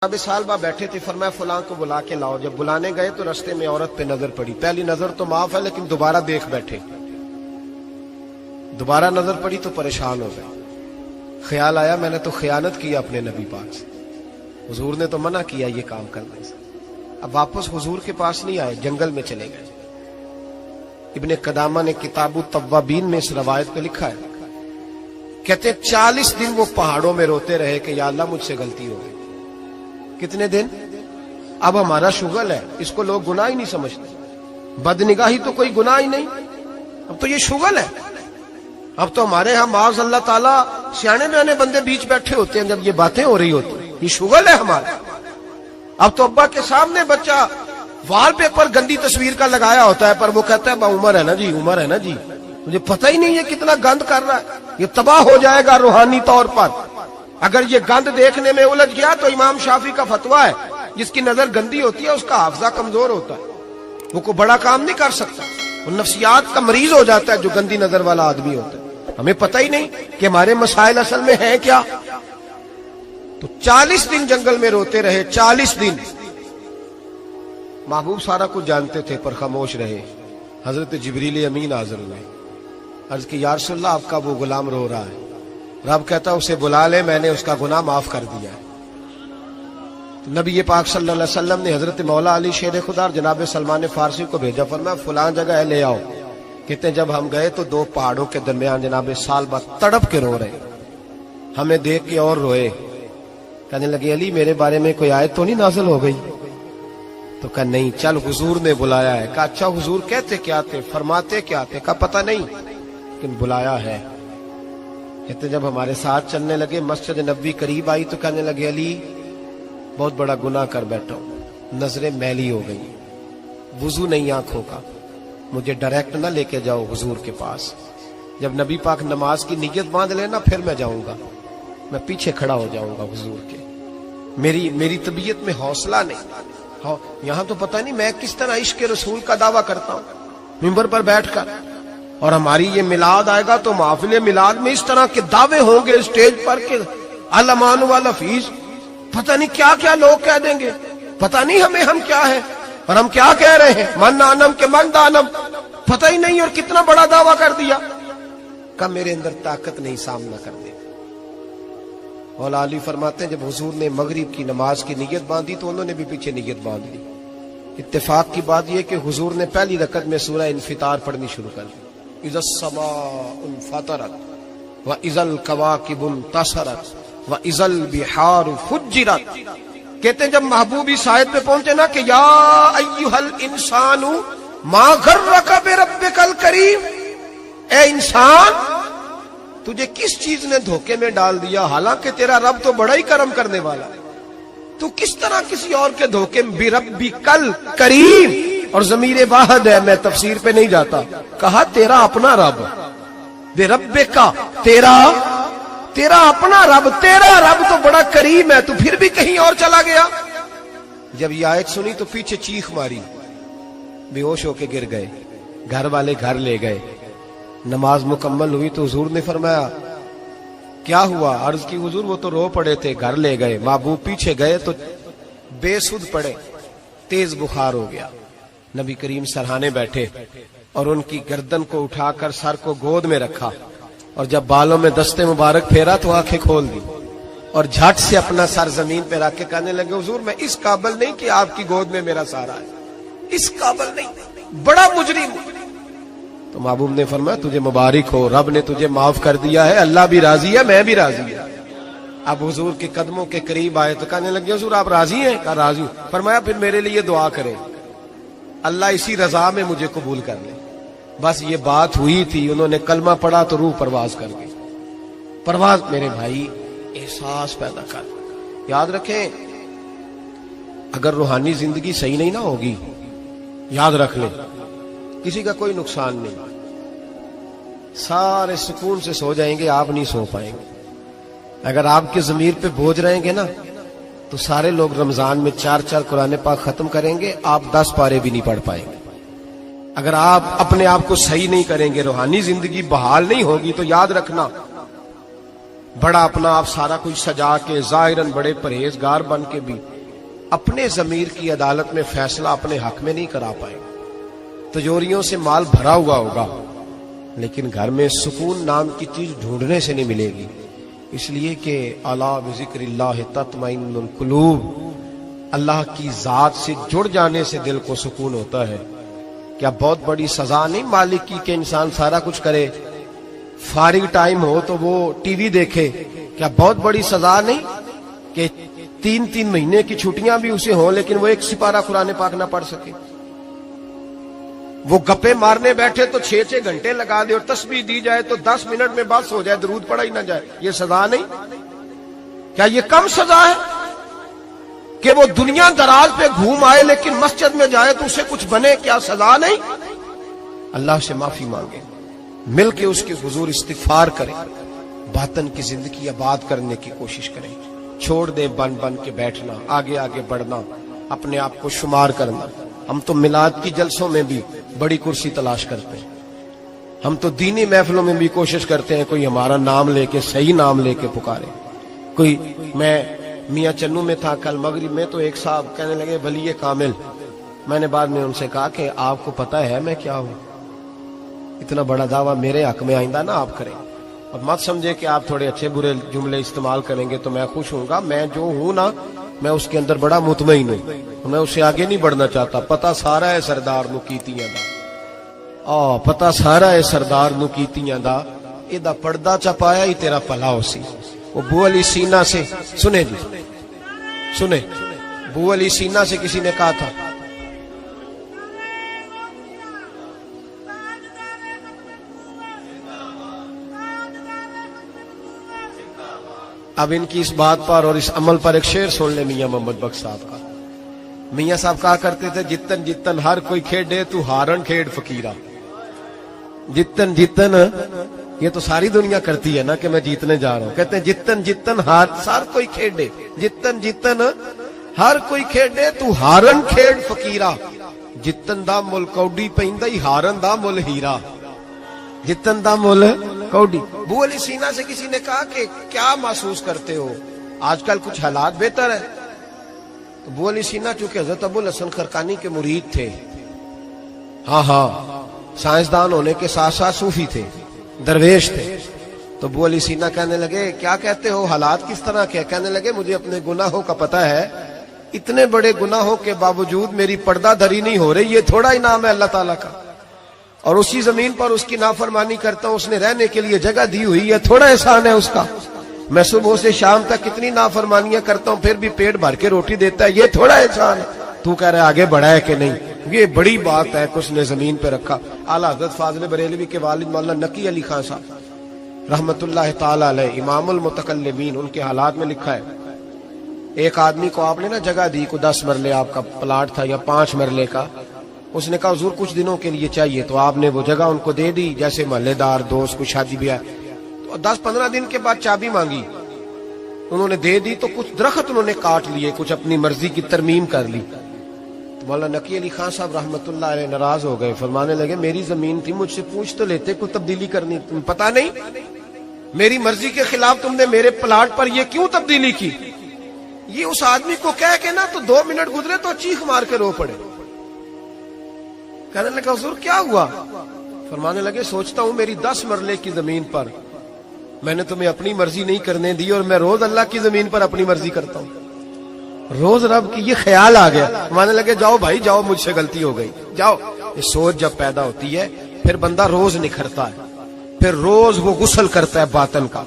اب سالبہ بیٹھے تھے، فرمایا فلاں کو بلا کے لاؤ۔ جب بلانے گئے تو رستے میں عورت پہ نظر پڑی، پہلی نظر تو معاف ہے لیکن دوبارہ دیکھ بیٹھے، دوبارہ نظر پڑی تو پریشان ہو گئے۔ خیال آیا میں نے تو خیانت کیا اپنے نبی پاک سے، حضور نے تو منع کیا یہ کام کرنے سے۔ اب واپس حضور کے پاس نہیں آئے، جنگل میں چلے گئے۔ ابن قدامہ نے کتاب التوابین میں اس روایت پہ لکھا ہے، کہتے 40 دن وہ پہاڑوں میں روتے رہے کہ یا اللہ مجھ سے غلطی ہو گئی۔ کتنے دن؟ اب ہمارا شغل ہے، اس کو لوگ گناہ ہی نہیں سمجھتے، بدنگاہی تو کوئی گناہ ہی نہیں، اب تو یہ شغل ہے۔ اب تو ہمارے ہاں معاذ اللہ تعالیٰ سیانے بیانے بندے بیچ بیٹھے ہوتے ہیں جب یہ باتیں ہو رہی ہوتی ہیں، یہ شغل ہے ہمارا۔ اب تو ابا کے سامنے بچہ وال پیپر گندی تصویر کا لگایا ہوتا ہے، پر وہ کہتا ہے عمر ہے نا جی، عمر ہے نا جی، مجھے پتہ ہی نہیں ہے کتنا گند کر رہا ہے، یہ تباہ ہو جائے گا روحانی طور پر۔ اگر یہ گند دیکھنے میں الجھ گیا تو امام شافعی کا فتویٰ ہے جس کی نظر گندی ہوتی ہے اس کا حافظہ کمزور ہوتا ہے، وہ کوئی بڑا کام نہیں کر سکتا، وہ نفسیات کا مریض ہو جاتا ہے جو گندی نظر والا آدمی ہوتا ہے۔ ہمیں پتہ ہی نہیں کہ ہمارے مسائل اصل میں ہیں کیا۔ تو 40 دن جنگل میں روتے رہے، 40 دن۔ محبوب سارا کچھ جانتے تھے پر خاموش رہے۔ حضرت جبریل امین حاضر ہوئے، عرض کی یا رسول اللہ آپ کا وہ غلام رو رہا ہے۔ رب کہتا اسے بلا لے، میں نے اس کا گناہ معاف کر دیا ہے۔ تو نبی پاک صلی اللہ علیہ وسلم نے حضرت مولا علی شیر خدا اور جناب سلمان فارسی کو بھیجا، فرمایا فلاں جگہ ہے لے آؤ۔ کہتے ہیں جب ہم گئے تو 2 پہاڑوں کے درمیان جناب سالبہ تڑپ کے رو رہے، ہمیں دیکھ کے اور روئے، کہنے لگے علی میرے بارے میں کوئی آیت تو نہیں نازل ہو گئی؟ تو کہا نہیں، چل حضور نے بلایا ہے۔ کہا اچھا حضور کہتے کیا تھے، فرماتے کیا تھے؟ کہا پتہ نہیں لیکن بلایا ہے۔ کہتے جب ہمارے ساتھ چلنے لگے، مسجد نبوی قریب آئی تو کہنے لگے علی بہت بڑا گناہ کر بیٹھا ہوں، نظریں میلی ہو گئی، وضو نہیں آنکھوں کا، مجھے ڈائریکٹ نہ لے کے جاؤ حضور کے پاس، جب نبی پاک نماز کی نیت باندھ لینا پھر میں جاؤں گا، میں پیچھے کھڑا ہو جاؤں گا حضور کے، میری طبیعت میں حوصلہ نہیں۔ یہاں تو پتہ نہیں میں کس طرح عشق رسول کا دعویٰ کرتا ہوں منبر پر بیٹھ کر، اور ہماری یہ میلاد آئے گا تو محفل میلاد میں اس طرح کے دعوے ہوں گے اسٹیج پر کہ علمان والحفیظ، پتہ نہیں کیا کیا لوگ کہہ دیں گے، پتہ نہیں ہم کیا ہے اور ہم کیا کہہ رہے ہیں، من آنم کے من دانم، پتہ ہی نہیں، اور کتنا بڑا دعویٰ کر دیا۔ کہ میرے اندر طاقت نہیں سامنا کر دے۔ مولا علی فرماتے ہیں جب حضور نے مغرب کی نماز کی نیت باندھی تو انہوں نے بھی پیچھے نیت باندھ لی۔ اتفاق کی بات یہ کہ حضور نے پہلی رکعت میں سورہ انفطار پڑھنی شروع کر دی، اذا السماء انفطرت واذا الکواکب انتصرت واذا البحار فجرت۔ کہتے ہیں جب محبوب اس آیت پہ پہنچے نا کہ یا ایھا الانسان ما غرک بربک الکریم، اے انسان تجھے کس چیز نے دھوکے میں ڈال دیا، حالانکہ تیرا رب تو بڑا ہی کرم کرنے والا ہے، تو کس طرح کسی اور کے دھوکے میں، بربک الکریم، اور ضمیر واحد ہے، میں تفسیر پہ نہیں جاتا، کہا تیرا اپنا رب، بربک تیرا اپنا رب، تیرا رب تو بڑا کریم ہے، تو پھر بھی کہیں اور چلا گیا۔ جب یہ آیت سنی تو پیچھے چیخ ماری، بے ہوش ہو کے گر گئے، گھر والے گھر لے گئے، نماز مکمل ہوئی تو حضور نے فرمایا کیا ہوا؟ عرض کی حضور وہ تو رو پڑے تھے، گھر لے گئے۔ محبوب پیچھے گئے تو بے سدھ پڑے، تیز بخار ہو گیا۔ نبی کریم سرہانے بیٹھے اور ان کی گردن کو اٹھا کر سر کو گود میں رکھا، اور جب بالوں میں دستے مبارک پھیرا تو آنکھیں کھول دی، اور جھٹ سے اپنا سر زمین پہ رکھ کے کہنے لگے حضور میں اس قابل نہیں کہ آپ کی گود میں میرا سارا ہے، اس قابل نہیں، بڑا مجرم ہوں۔ تو محبوب نے فرمایا تجھے مبارک ہو، رب نے تجھے معاف کر دیا ہے، اللہ بھی راضی ہے، میں بھی راضی ہوں۔ اب حضور کے قدموں کے قریب آئے تو کہنے لگے حضور آپ راضی ہیں؟ کہا راضی ہوں۔ فرمایا پھر میرے لیے دعا کریں، اللہ اسی رضا میں مجھے قبول کر لے۔ بس یہ بات ہوئی تھی، انہوں نے کلمہ پڑھا تو روح پرواز کر گئی۔ پرواز میرے بھائی احساس پیدا کر، یاد رکھیں اگر روحانی زندگی صحیح نہیں نہ ہوگی، یاد رکھ لیں کسی کا کوئی نقصان نہیں، سارے سکون سے سو جائیں گے، آپ نہیں سو پائیں گے۔ اگر آپ کے ضمیر پہ بوجھ رہیں گے نا تو سارے لوگ رمضان میں 4 قرآن پاک ختم کریں گے، آپ 10 پارے بھی نہیں پڑھ پائیں گے۔ اگر آپ اپنے آپ کو صحیح نہیں کریں گے، روحانی زندگی بحال نہیں ہوگی، تو یاد رکھنا بڑا اپنا آپ سارا کچھ سجا کے ظاہراً بڑے پرہیزگار بن کے بھی اپنے ضمیر کی عدالت میں فیصلہ اپنے حق میں نہیں کرا پائے. تجوریوں سے مال بھرا ہوا ہوگا لیکن گھر میں سکون نام کی چیز ڈھونڈنے سے نہیں ملے گی. اس لیے کہ الا بذکر اللہ تطمئن القلوب، اللہ کی ذات سے جڑ جانے سے دل کو سکون ہوتا ہے. کیا بہت بڑی سزا نہیں مالک کی کہ انسان سارا کچھ کرے، فارغ ٹائم ہو تو وہ ٹی وی دیکھے؟ کیا بہت بڑی سزا نہیں کہ 3 مہینے کی چھٹیاں بھی اسے ہوں لیکن وہ ایک سپارہ قرآن پاک نہ پڑھ سکے؟ وہ گپے مارنے بیٹھے تو 6 گھنٹے لگا دے اور تسبیح دی جائے تو 10 منٹ میں بس ہو جائے، درود پڑھا ہی نہ جائے. یہ سزا نہیں؟ کیا یہ کم سزا ہے کہ وہ دنیا دراز پہ گھوم آئے لیکن مسجد میں جائے تو اسے کچھ بنے؟ کیا سزا نہیں؟ اللہ سے معافی مانگے، مل کے اس کے حضور استغفار کریں، باطن کی زندگی آباد کرنے کی کوشش کریں. چھوڑ دیں بن کے بیٹھنا، آگے آگے بڑھنا، اپنے آپ کو شمار کرنا. ہم تو میلاد کی جلسوں میں بھی بڑی کرسی تلاش کرتے ہیں، ہم تو دینی محفلوں میں بھی کوشش کرتے ہیں کوئی ہمارا نام لے کے، صحیح نام لے کے پکارے. کوئی، میں میاں چنو میں تھا کل مغرب میں، تو ایک صاحب کہنے لگے ولی کامل. میں نے بعد میں ان سے کہا کہ آپ کو پتہ ہے میں کیا ہوں؟ اتنا بڑا دعویٰ میرے حق میں آئندہ نہ آپ کریں، اور مت سمجھے کہ آپ تھوڑے اچھے برے جملے استعمال کریں گے تو میں خوش ہوں گا. میں جو ہوں نا، میں اس کے اندر بڑا مطمئن ہوں، میں اسے آگے نہیں بڑھنا چاہتا. پتہ سارا ہے سردار نو کیتیاں دا، پتہ سارا ہے سردار نو کیتیاں دا، ایدہ پردہ چپایا ہی تیرا پلا ہو سی. وہ بو علی سینہ سے، سنیں جی سنیں، بو علی سینہ سے کسی نے کہا تھا اب ان کی اس بات پر اور اس عمل پر ایک شعر سن لیں میاں محمد بخش صاحب کا. میاں صاحب کہا کرتے تھے جتن جتن ہر کوئی کھیڑے تو ہارن کھیڑ فقیرہ. جتن جتن، یہ تو ساری دنیا کرتی ہے نا کہ میں جیتنے جا رہا ہوں. کہتے ہیں جتن جتن ہر کوئی کھیڑے، جتن جتن ہر کوئی کھیڑے تو ہارن کھیڑ فقیرہ. جتن دا مل کوڈی پیندا ہی ہارن دا مل ہیرا. جتن دا مل کوڈی. بو علی سینہ سے کسی نے کہا کہ کیا محسوس کرتے ہو آج کل کچھ حالات بہتر ہے؟ تو بو علی سینہ چونکہ حضرت ابو الحسن خرقانی کے مرید تھے، ہاں سائنسدان ہونے کے ساتھ ساتھ صوفی تھے، درویش تھے. تو بو علی سینہ کہنے لگے کیا کہتے ہو، حالات کس طرح کے؟ کہنے لگے مجھے اپنے گناہوں کا پتہ ہے، اتنے بڑے گناہوں کے باوجود میری پردہ دھری نہیں ہو رہی. یہ تھوڑا انعام ہے اللہ تعالیٰ کا، اور اسی زمین پر اس کی نافرمانی کرتا ہوں، اس نے رہنے کے لیے جگہ دی ہوئی ہے، تھوڑا احسان ہے اس کا. میں صبح سے شام تک کتنی نافرمانیاں کرتا ہوں پھر بھی پیٹ بھر کے روٹی دیتا ہے، یہ تھوڑا احسان ہے. تو کہہ رہے آگے بڑھا ہے کہ نہیں؟ یہ بڑی بات ہے کہ اس نے زمین پہ رکھا. اعلیٰ حضرت فاضل بریلوی کے والد مولانا نقی علی خان صاحب رحمت اللہ تعالی علیہ، امام المتکلمین، ان کے حالات میں لکھا ہے ایک آدمی کو آپ نے نا جگہ دی، کو 10 مرلے آپ کا پلاٹ تھا یا 5 مرلے کا. اس نے کہا حضور کچھ دنوں کے لیے چاہیے، تو آپ نے وہ جگہ ان کو دے دی. جیسے محلے دار دوست کو شادی بھی ہے تو 10-15 دن کے بعد چابی مانگی، انہوں نے دے دی. تو کچھ درخت انہوں نے کاٹ لیے، کچھ اپنی مرضی کی ترمیم کر لی. تو مولانا نقی علی خان صاحب رحمت اللہ علیہ ناراض ہو گئے، فرمانے لگے میری زمین تھی، مجھ سے پوچھ تو لیتے، کوئی تبدیلی کرنی تم پتہ نہیں؟ میری مرضی کے خلاف تم نے میرے پلاٹ پر یہ کیوں تبدیلی کی؟ یہ اس آدمی کو کہہ کے نا تو 2 منٹ گزرے تو چیخ مار کے رو پڑے. کہنے لگا حضور کیا ہوا؟ فرمانے لگے سوچتا ہوں میری 10 مرلے کی زمین پر میں نے تمہیں اپنی مرضی نہیں کرنے دی، اور میں روز اللہ کی زمین پر اپنی مرضی کرتا ہوں. روز رب کی یہ خیال آ گیا. فرمانے لگے جاؤ بھائی جاؤ، مجھ سے غلطی ہو گئی، جاؤ. یہ سوچ جب پیدا ہوتی ہے پھر بندہ روز نکھرتا ہے، پھر روز وہ غسل کرتا ہے باطن کا،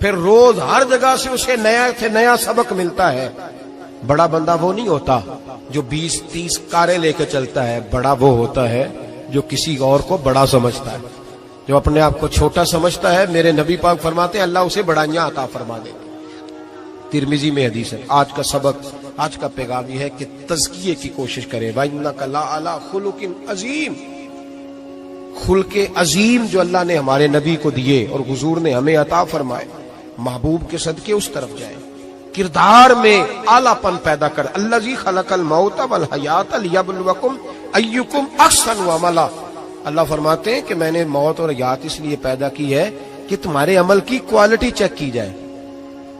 پھر روز ہر جگہ سے اسے نیا سے نیا سبق ملتا ہے. بڑا بندہ وہ نہیں ہوتا جو 20-30 کاریں لے کے چلتا ہے، بڑا وہ ہوتا ہے جو کسی اور کو بڑا سمجھتا ہے. جو اپنے آپ کو چھوٹا سمجھتا ہے، میرے نبی پاک فرماتے ہیں اللہ اسے بڑائیاں عطا فرما دے. ترمذی میں حدیث ہے. آج کا سبق، آج کا پیغام یہ ہے کہ تزکیے کی کوشش کریں. وَإِنَّكَ لَعَلَىٰ خُلُقٍ عَظِيمٍ. خلق عظیم جو اللہ نے ہمارے نبی کو دیے اور حضور نے ہمیں عطا فرمائے، محبوب کے صدقے اس طرف جائیں. کردار میں اعلیٰ پن پیدا کر. الذی خلق الموت والحیات لیبلوکم ایکم احسن عملا. اللہ فرماتے ہیں کہ میں نے موت اور حیات اس لیے پیدا کی ہے کہ تمہارے عمل کی کوالٹی چیک کی جائے.